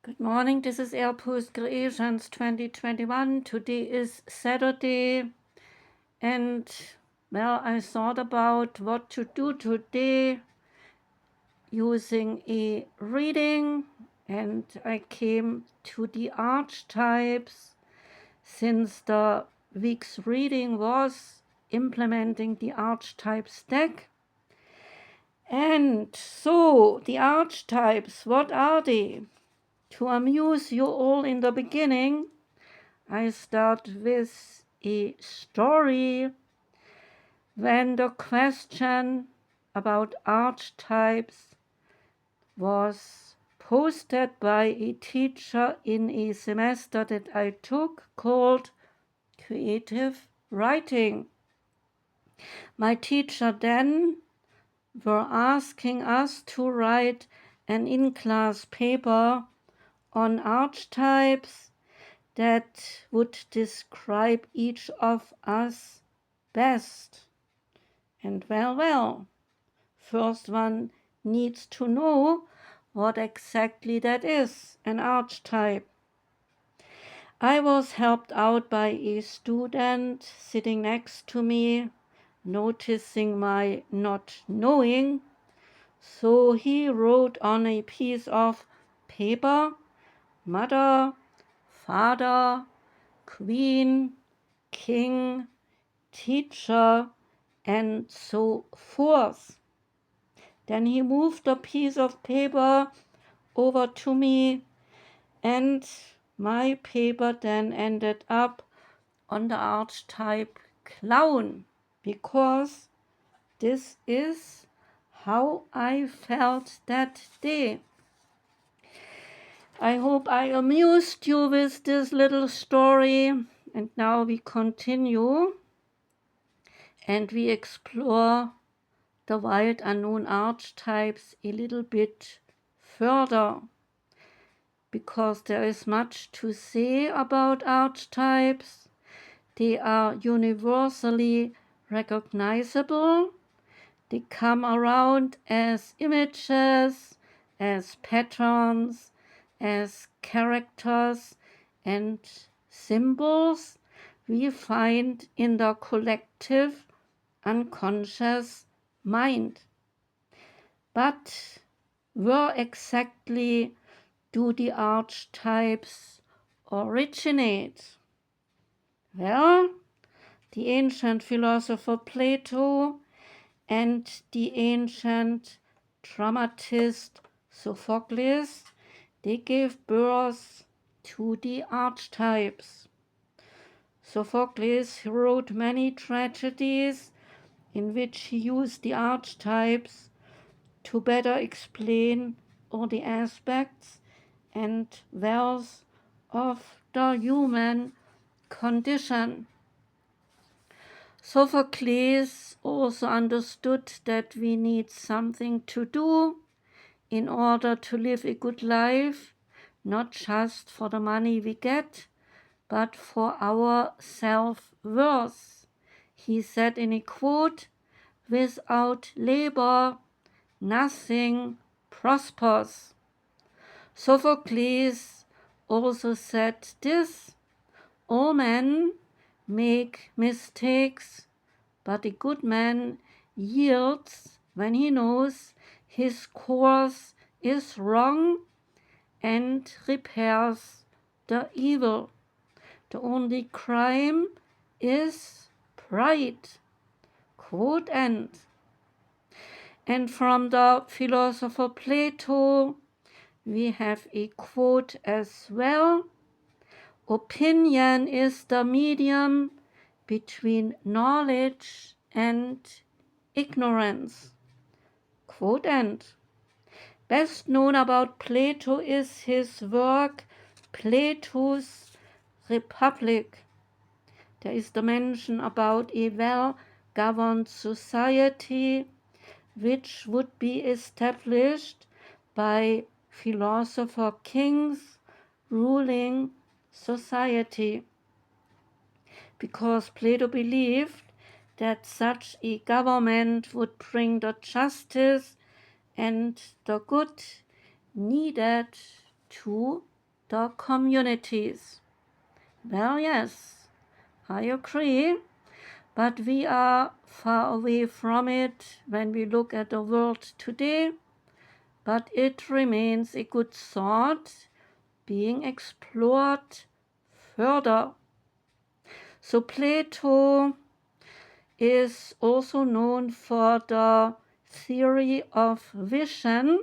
Good morning, this is Air Post Creations 2021. Today is Saturday, and I thought about what to do today using a reading, and I came to the archetypes since the week's reading was implementing the archetypes deck. And so, the archetypes, what are they? To amuse you all in the beginning, I start with a story when the question about archetypes was posted by a teacher in a semester that I took called Creative Writing. My teacher then were asking us to write an in-class paper on archetypes that would describe each of us best. And first one needs to know what exactly that is, an archetype. I was helped out by a student sitting next to me, noticing my not knowing. So he wrote on a piece of paper, mother, father, queen, king, teacher, and so forth. Then he moved a piece of paper over to me, and my paper then ended up on the archetype clown, because this is how I felt that day. I hope I amused you with this little story, and now we continue and we explore the wild unknown archetypes a little bit further, because there is much to say about archetypes. They are universally recognizable. They come around as images, as patterns, as characters and symbols we find in the collective unconscious mind. But where exactly do the archetypes originate? Well, the ancient philosopher Plato and the ancient dramatist Sophocles, they gave birth to the archetypes. Sophocles wrote many tragedies in which he used the archetypes to better explain all the aspects and wells of the human condition. Sophocles also understood that we need something to do in order to live a good life, not just for the money we get, but for our self-worth. He said in a quote, "Without labor, nothing prospers." Sophocles also said this: "All men make mistakes, but a good man yields when he knows his course is wrong and repairs the evil. The only crime is pride." Quote end. And from the philosopher Plato, we have a quote as well: "Opinion is the medium between knowledge and ignorance." Quote end. Best known about Plato is his work Plato's Republic. There is the mention about a well-governed society which would be established by philosopher kings ruling society, because Plato believed that such a government would bring the justice and the good needed to the communities. Well, yes, I agree, but we are far away from it when we look at the world today, but it remains a good thought being explored further. So Plato is also known for the theory of vision.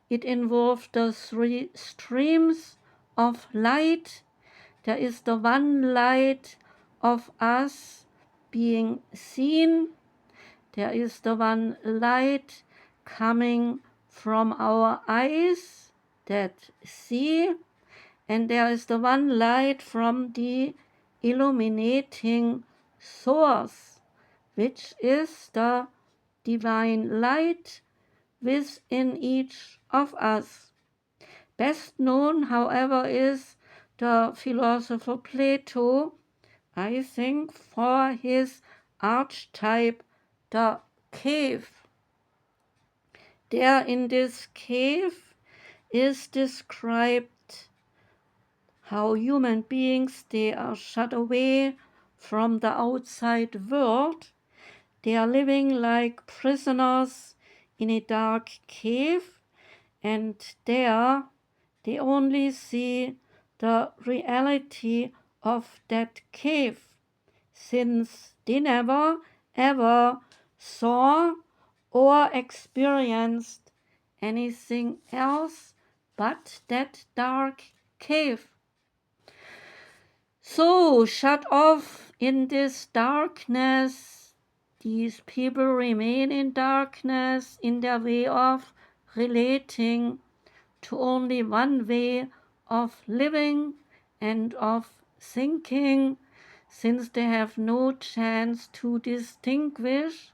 It involved the three streams of light. There is the one light of us being seen. There is the one light coming from our eyes that see. And there is the one light from the illuminating source, which is the divine light within each of us. Best known, however, is the philosopher Plato, I think, for his archetype, the cave. There in this cave is described how human beings, they are shut away from the outside world. They are living like prisoners in a dark cave, and there they only see the reality of that cave, since they never ever saw or experienced anything else but that dark cave. So, shut off in this darkness, these people remain in darkness in their way of relating to only one way of living and of thinking, since they have no chance to distinguish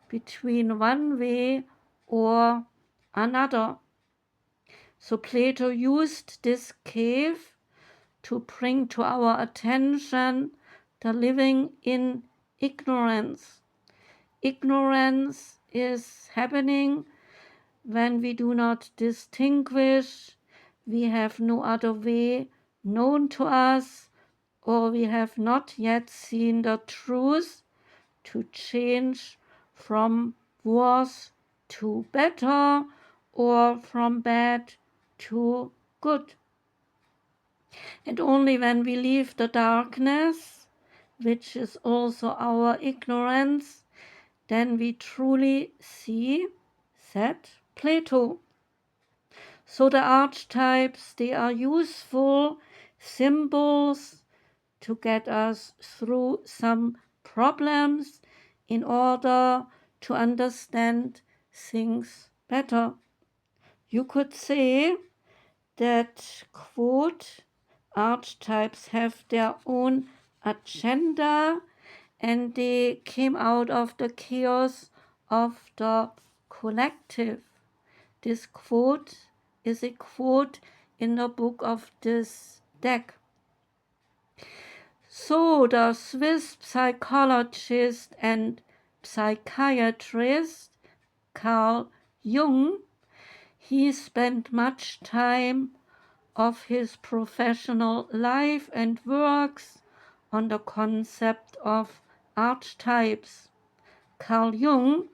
between one way or another. So Plato used this cave to bring to our attention the living in ignorance. Ignorance is happening when we do not distinguish, we have no other way known to us, or we have not yet seen the truth to change from worse to better or from bad to good. And only when we leave the darkness, which is also our ignorance, then we truly see, said Plato. So the archetypes, they are useful symbols to get us through some problems in order to understand things better. You could say that, quote, archetypes have their own agenda and they came out of the chaos of the collective. This quote is a quote in the book of this deck. So the Swiss psychologist and psychiatrist Carl Jung, he spent much time of his professional life and works on the concept of archetypes. Carl Jung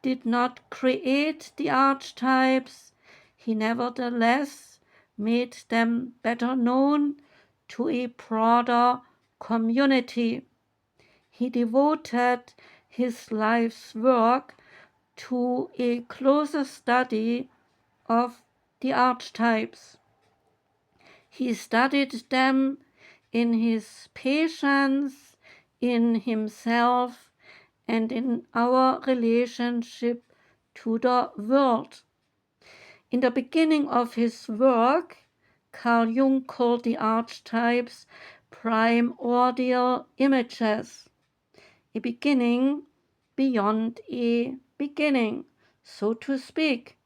did not create the archetypes, he nevertheless made them better known to a broader community. He devoted his life's work to a closer study of the archetypes. He studied them in his patients, in himself, and in our relationship to the world. In the beginning of his work, Carl Jung called the archetypes primordial images, a beginning beyond a beginning, so to speak,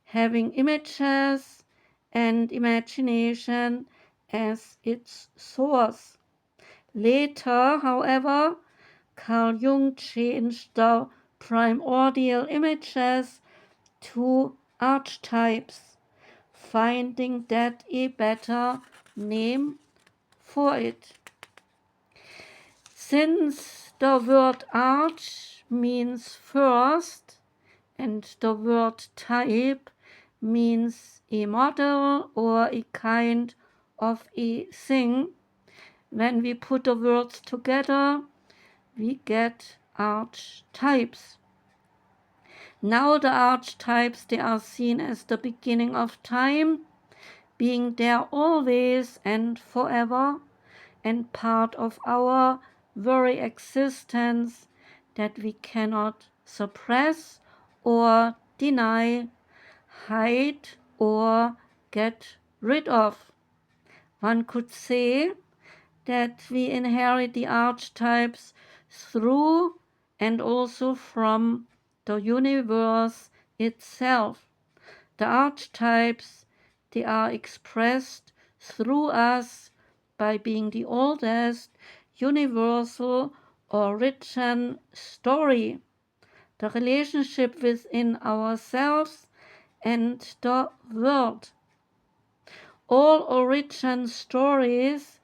having images and imagination as its source. Later, however, Carl Jung changed the primordial images to archetypes. finding that a better name for it. Since the word arch means first and the word type means a model or a kind of a thing, when we put the words together, we get archetypes. Now the archetypes, they are seen as the beginning of time, being there always and forever, and part of our very existence that we cannot suppress or deny, hide or get rid of. One could say that we inherit the archetypes through and also from the universe itself. The archetypes, they are expressed through us by being the oldest universal origin story, the relationship within ourselves and the world. All origin stories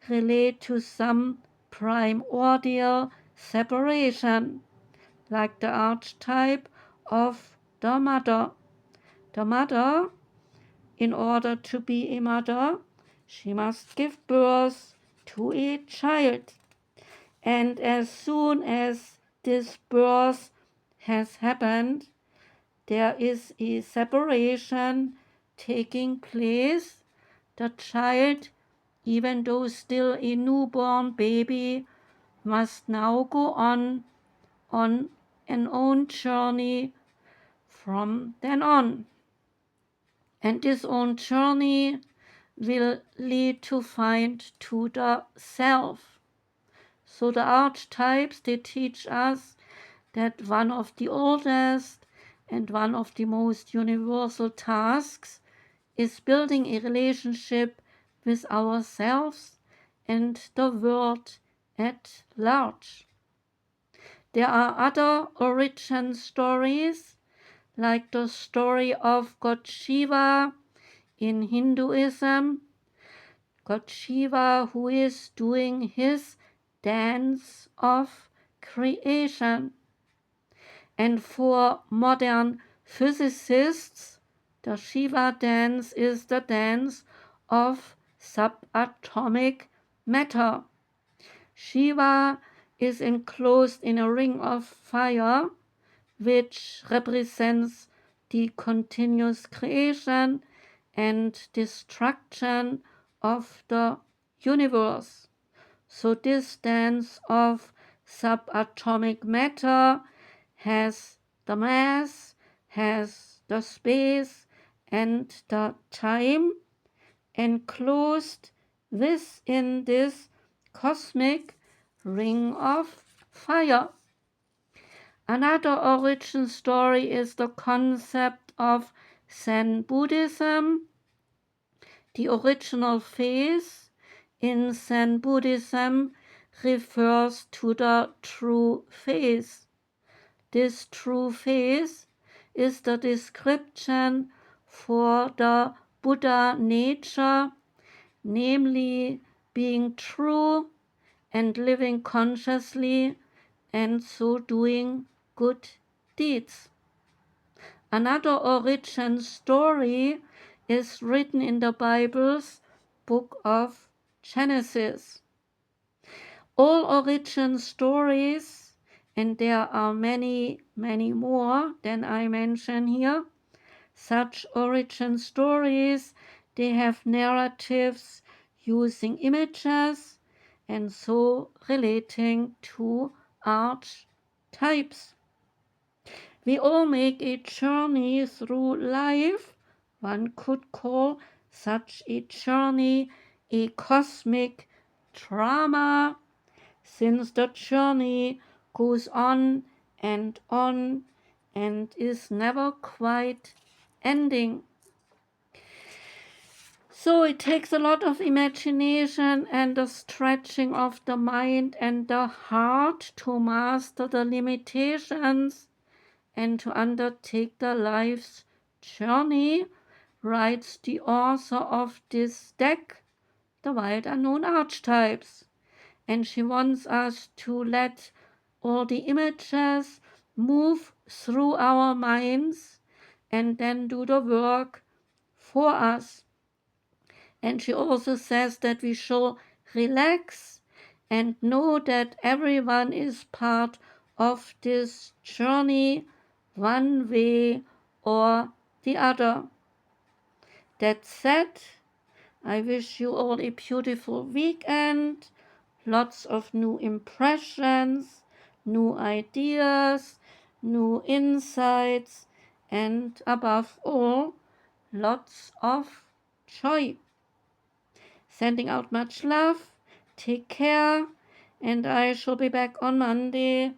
relate to some primordial separation, like the archetype of the mother. The mother, in order to be a mother, she must give birth to a child. And as soon as this birth has happened, there is a separation taking place. The child, even though still a newborn baby, must now go on an own journey from then on. And this own journey will lead to find to the self. So the archetypes, they teach us that one of the oldest and one of the most universal tasks is building a relationship with ourselves and the world at large. There are other origin stories, like the story of God Shiva in Hinduism. God Shiva, who is doing his dance of creation. And for modern physicists, the Shiva dance is the dance of subatomic matter. Shiva is enclosed in a ring of fire, which represents the continuous creation and destruction of the universe. So this dance of subatomic matter has the mass, has the space and the time enclosed within this cosmic ring of fire. Another origin story is the concept of Zen Buddhism. The original phase in Zen Buddhism refers to the true phase. This true phase is the description for the Buddha nature, namely being true and living consciously and so doing good deeds. Another origin story is written in the Bible's book of Genesis. All origin stories, and there are many, many more than I mention here, such origin stories, they have narratives using images and so relating to archetypes. We all make a journey through life. One could call such a journey a cosmic drama, since the journey goes on and is never quite ending. So it takes a lot of imagination and the stretching of the mind and the heart to master the limitations and to undertake the life's journey, writes the author of this deck, the Wild Unknown Archetypes. And she wants us to let all the images move through our minds and then do the work for us. And she also says that we should relax and know that everyone is part of this journey, one way or the other. That said, I wish you all a beautiful weekend, lots of new impressions, new ideas, new insights, and above all, lots of joy. Sending out much love, take care, and I shall be back on Monday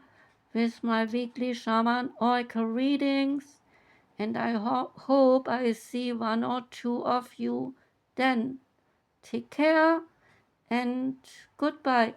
with my weekly shaman oracle readings, and I hope I see one or two of you then. Take care and goodbye.